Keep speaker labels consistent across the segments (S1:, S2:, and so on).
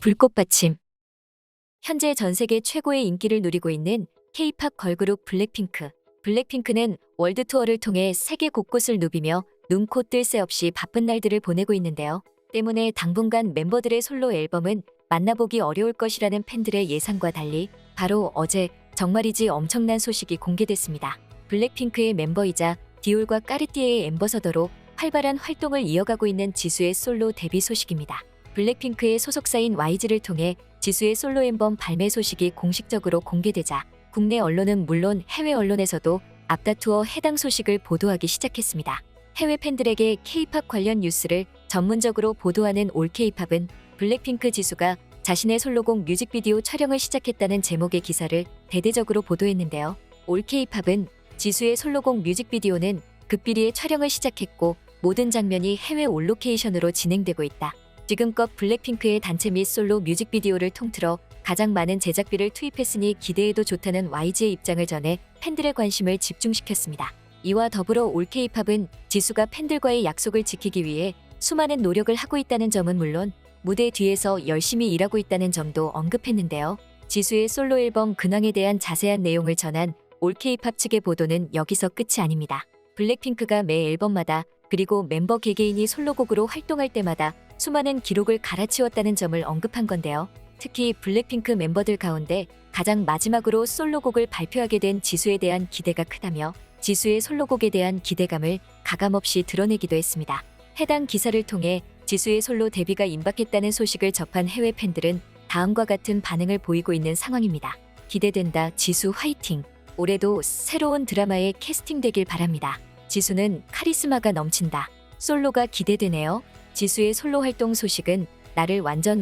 S1: 불꽃받침. 현재 전 세계 최고의 인기를 누리고 있는 K-팝 걸그룹 블랙핑크. 블랙핑크는 월드 투어를 통해 세계 곳곳을 누비며 눈코 뜰 새 없이 바쁜 날들을 보내고 있는데요. 때문에 당분간 멤버들의 솔로 앨범은 만나보기 어려울 것이라는 팬들의 예상과 달리 바로 어제 정말이지 엄청난 소식이 공개됐습니다. 블랙핑크의 멤버이자 디올과 까르띠에의 앰버서더로 활발한 활동을 이어가고 있는 지수의 솔로 데뷔 소식입니다. 블랙핑크의 소속사인 YG를 통해 지수의 솔로 앨범 발매 소식이 공식적으로 공개되자 국내 언론은 물론 해외 언론에서도 앞다투어 해당 소식을 보도하기 시작했습니다. 해외 팬들에게 K-팝 관련 뉴스를 전문적으로 보도하는 올 K-팝은 블랙핑크 지수가 자신의 솔로곡 뮤직비디오 촬영을 시작했다는 제목의 기사를 대대적으로 보도했는데요. 올 K-팝은 지수의 솔로곡 뮤직비디오는 급비리에 촬영을 시작했고 모든 장면이 해외 올 로케이션으로 진행되고 있다. 지금껏 블랙핑크의 단체 및 솔로 뮤직비디오를 통틀어 가장 많은 제작비를 투입했으니 기대해도 좋다는 YG의 입장을 전해 팬들의 관심을 집중시켰습니다. 이와 더불어 올 K-팝은 지수가 팬들과의 약속을 지키기 위해 수많은 노력을 하고 있다는 점은 물론 무대 뒤에서 열심히 일하고 있다는 점도 언급했는데요. 지수의 솔로 앨범 근황에 대한 자세한 내용을 전한 올 K-팝 측의 보도는 여기서 끝이 아닙니다. 블랙핑크가 매 앨범마다 그리고 멤버 개개인이 솔로곡으로 활동할 때마다 수많은 기록을 갈아치웠다는 점을 언급한 건데요. 특히 블랙핑크 멤버들 가운데 가장 마지막으로 솔로곡을 발표하게 된 지수에 대한 기대가 크다며 지수의 솔로곡에 대한 기대감을 가감없이 드러내기도 했습니다. 해당 기사를 통해 지수의 솔로 데뷔가 임박했다는 소식을 접한 해외 팬들은 다음과 같은 반응을 보이고 있는 상황입니다. 기대된다. 지수 화이팅! 올해도 새로운 드라마에 캐스팅되길 바랍니다. 지수는 카리스마가 넘친다. 솔로가 기대되네요. 지수의 솔로 활동 소식은 나를 완전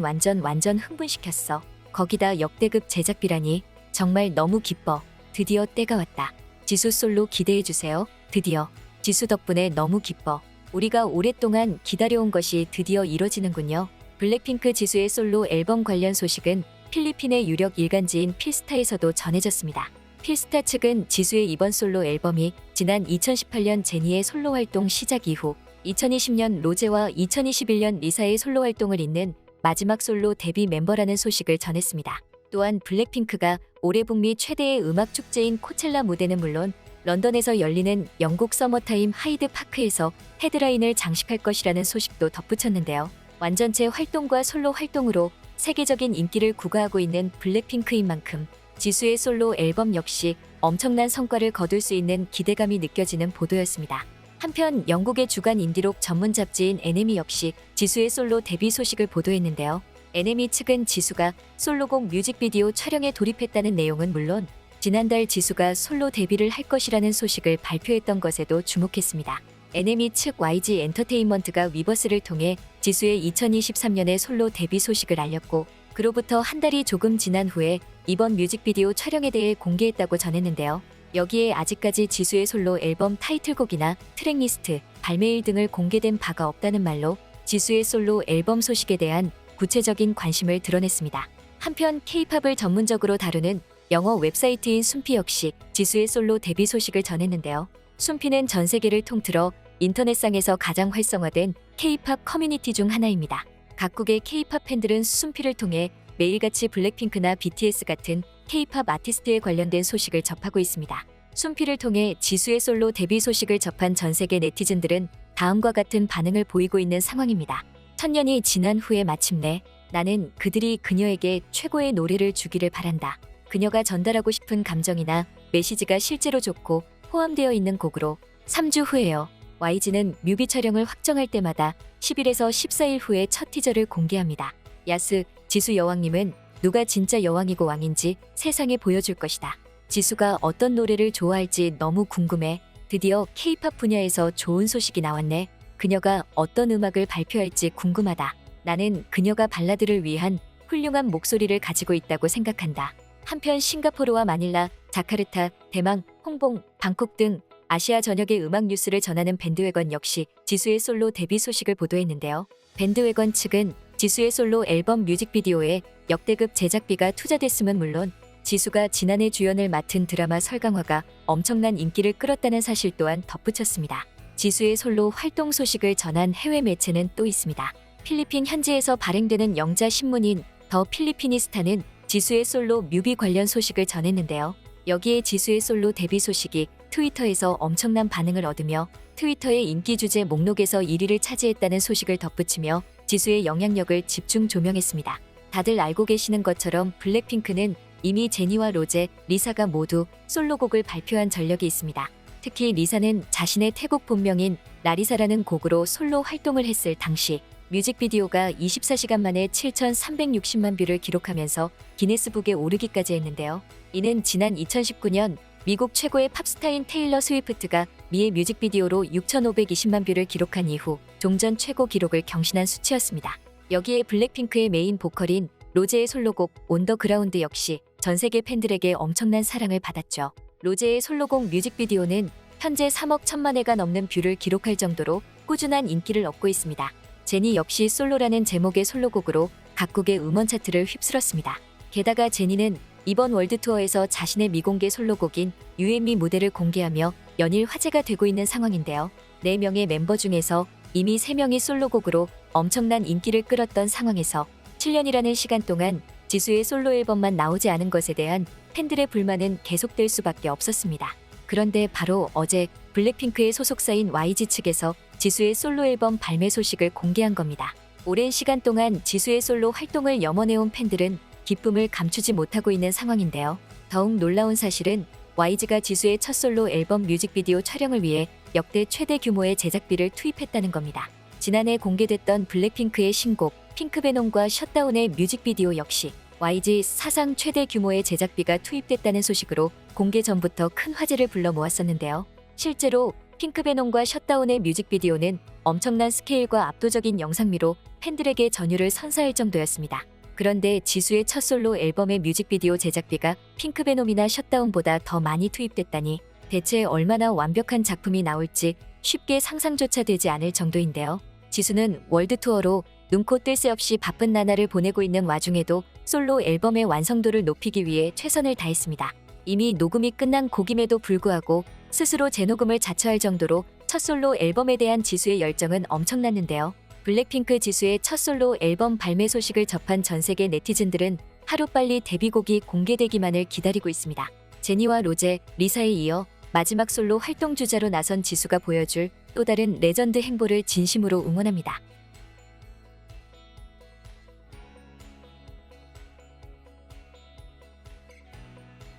S1: 흥분시켰어. 거기다 역대급 제작비라니 정말 너무 기뻐. 드디어 때가 왔다. 지수 솔로 기대해주세요. 드디어. 지수 덕분에 너무 기뻐. 우리가 오랫동안 기다려온 것이 드디어 이뤄지는군요. 블랙핑크 지수의 솔로 앨범 관련 소식은 필리핀의 유력 일간지인 필스타에서도 전해졌습니다. 필스타 측은 지수의 이번 솔로 앨범이 지난 2018년 제니의 솔로 활동 시작 이후 2020년 로제와 2021년 리사의 솔로 활동을 잇는 마지막 솔로 데뷔 멤버라는 소식을 전했습니다. 또한 블랙핑크가 올해 북미 최대의 음악 축제인 코첼라 무대는 물론 런던에서 열리는 영국 서머타임 하이드 파크에서 헤드라인을 장식할 것이라는 소식도 덧붙였는데요. 완전체 활동과 솔로 활동으로 세계적인 인기를 구가하고 있는 블랙핑크인 만큼 지수의 솔로 앨범 역시 엄청난 성과를 거둘 수 있는 기대감이 느껴지는 보도였습니다. 한편 영국의 주간 인디록 전문 잡지인 NME 역시 지수의 솔로 데뷔 소식을 보도했는데요. NME 측은 지수가 솔로곡 뮤직비디오 촬영에 돌입했다는 내용은 물론 지난달 지수가 솔로 데뷔를 할 것이라는 소식을 발표했던 것에도 주목했습니다. NME 측 YG 엔터테인먼트가 위버스를 통해 지수의 2023년의 솔로 데뷔 소식을 알렸고 그로부터 한 달이 조금 지난 후에 이번 뮤직비디오 촬영에 대해 공개했다고 전했는데요. 여기에 아직까지 지수의 솔로 앨범 타이틀곡이나 트랙리스트, 발매일 등을 공개된 바가 없다는 말로 지수의 솔로 앨범 소식에 대한 구체적인 관심을 드러냈습니다. 한편 K-팝을 전문적으로 다루는 영어 웹사이트인 순피 역시 지수의 솔로 데뷔 소식을 전했는데요. 순피는 전 세계를 통틀어 인터넷상에서 가장 활성화된 K-팝 커뮤니티 중 하나입니다. 각국의 K-팝 팬들은 순피를 통해 매일같이 블랙핑크나 BTS 같은 K-팝 아티스트에 관련된 소식을 접하고 있습니다. 순피를 통해 지수의 솔로 데뷔 소식을 접한 전 세계 네티즌들은 다음과 같은 반응을 보이고 있는 상황입니다. 천년이 지난 후에 마침내 나는 그들이 그녀에게 최고의 노래를 주기를 바란다. 그녀가 전달하고 싶은 감정이나 메시지가 실제로 좋고 포함되어 있는 곡으로 3주 후에요. YG는 뮤비 촬영을 확정할 때마다 10일에서 14일 후에 첫 티저를 공개합니다. 야스, 지수 여왕님은 누가 진짜 여왕이고 왕인지 세상에 보여줄 것이다. 지수가 어떤 노래를 좋아할지 너무 궁금해. 드디어 K-팝 분야에서 좋은 소식이 나왔네. 그녀가 어떤 음악을 발표할지 궁금하다. 나는 그녀가 발라드를 위한 훌륭한 목소리를 가지고 있다고 생각한다. 한편 싱가포르와 마닐라, 자카르타, 대망, 홍봉, 방콕 등 아시아 전역의 음악 뉴스를 전하는 밴드웨건 역시 지수의 솔로 데뷔 소식을 보도했는데요. 밴드웨건 측은 지수의 솔로 앨범 뮤직비디오에 역대급 제작비가 투자됐음은 물론 지수가 지난해 주연을 맡은 드라마 설강화가 엄청난 인기를 끌었다는 사실 또한 덧붙였습니다. 지수의 솔로 활동 소식을 전한 해외 매체는 또 있습니다. 필리핀 현지에서 발행되는 영자 신문인 더 필리피니스타는 지수의 솔로 뮤비 관련 소식을 전했는데요. 여기에 지수의 솔로 데뷔 소식이 트위터에서 엄청난 반응을 얻으며 트위터의 인기 주제 목록에서 1위를 차지했다는 소식을 덧붙이며 지수의 영향력을 집중 조명했습니다. 다들 알고 계시는 것처럼 블랙핑크는 이미 제니와 로제, 리사가 모두 솔로곡을 발표한 전력이 있습니다. 특히 리사는 자신의 태국 본명인 라리사라는 곡으로 솔로 활동을 했을 당시 뮤직비디오가 24시간 만에 7,360만 뷰를 기록하면서 기네스북에 오르기까지 했는데요. 이는 지난 2019년 미국 최고의 팝스타인 테일러 스위프트가 미의 뮤직비디오로 6,520만 뷰를 기록한 이후 종전 최고 기록을 경신한 수치였습니다. 여기에 블랙핑크의 메인 보컬인 로제의 솔로곡 온 더 그라운드 역시 전 세계 팬들에게 엄청난 사랑을 받았죠. 로제의 솔로곡 뮤직비디오는 현재 3억 1천만 회가 넘는 뷰를 기록할 정도로 꾸준한 인기를 얻고 있습니다. 제니 역시 솔로라는 제목의 솔로곡으로 각국의 음원 차트를 휩쓸었습니다. 게다가 제니는 이번 월드투어에서 자신의 미공개 솔로곡인 U&Me 무대를 공개하며 연일 화제가 되고 있는 상황인데요. 4명의 멤버 중에서 이미 3명이 솔로곡으로 엄청난 인기를 끌었던 상황에서 7년이라는 시간 동안 지수의 솔로 앨범만 나오지 않은 것에 대한 팬들의 불만은 계속될 수밖에 없었습니다. 그런데 바로 어제 블랙핑크의 소속사인 YG 측에서 지수의 솔로 앨범 발매 소식을 공개한 겁니다. 오랜 시간 동안 지수의 솔로 활동을 염원해온 팬들은 기쁨을 감추지 못하고 있는 상황인데요. 더욱 놀라운 사실은 YG가 지수의 첫 솔로 앨범 뮤직비디오 촬영을 위해 역대 최대 규모의 제작비를 투입했다는 겁니다. 지난해 공개됐던 블랙핑크의 신곡 핑크베놈과 셧다운의 뮤직비디오 역시 YG 사상 최대 규모의 제작비가 투입됐다는 소식으로 공개 전부터 큰 화제를 불러 모았었는데요. 실제로 핑크베놈과 셧다운의 뮤직비디오는 엄청난 스케일과 압도적인 영상미로 팬들에게 전율을 선사할 정도였습니다. 그런데 지수의 첫 솔로 앨범의 뮤직비디오 제작비가 핑크베놈이나 셧다운보다 더 많이 투입됐다니 대체 얼마나 완벽한 작품이 나올지 쉽게 상상조차 되지 않을 정도인데요. 지수는 월드투어로 눈코 뜰 새 없이 바쁜 나날을 보내고 있는 와중에도 솔로 앨범의 완성도를 높이기 위해 최선을 다했습니다. 이미 녹음이 끝난 곡임에도 불구하고 스스로 재녹음을 자처할 정도로 첫 솔로 앨범에 대한 지수의 열정은 엄청났는데요. 블랙핑크 지수의 첫 솔로 앨범 발매 소식을 접한 전 세계 네티즌들은 하루빨리 데뷔곡이 공개되기만을 기다리고 있습니다. 제니와 로제, 리사에 이어 마지막 솔로 활동 주자로 나선 지수가 보여줄 또 다른 레전드 행보를 진심으로 응원합니다.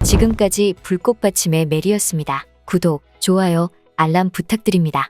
S1: 지금까지 불꽃받침의 메리였습니다. 구독, 좋아요, 알람 부탁드립니다.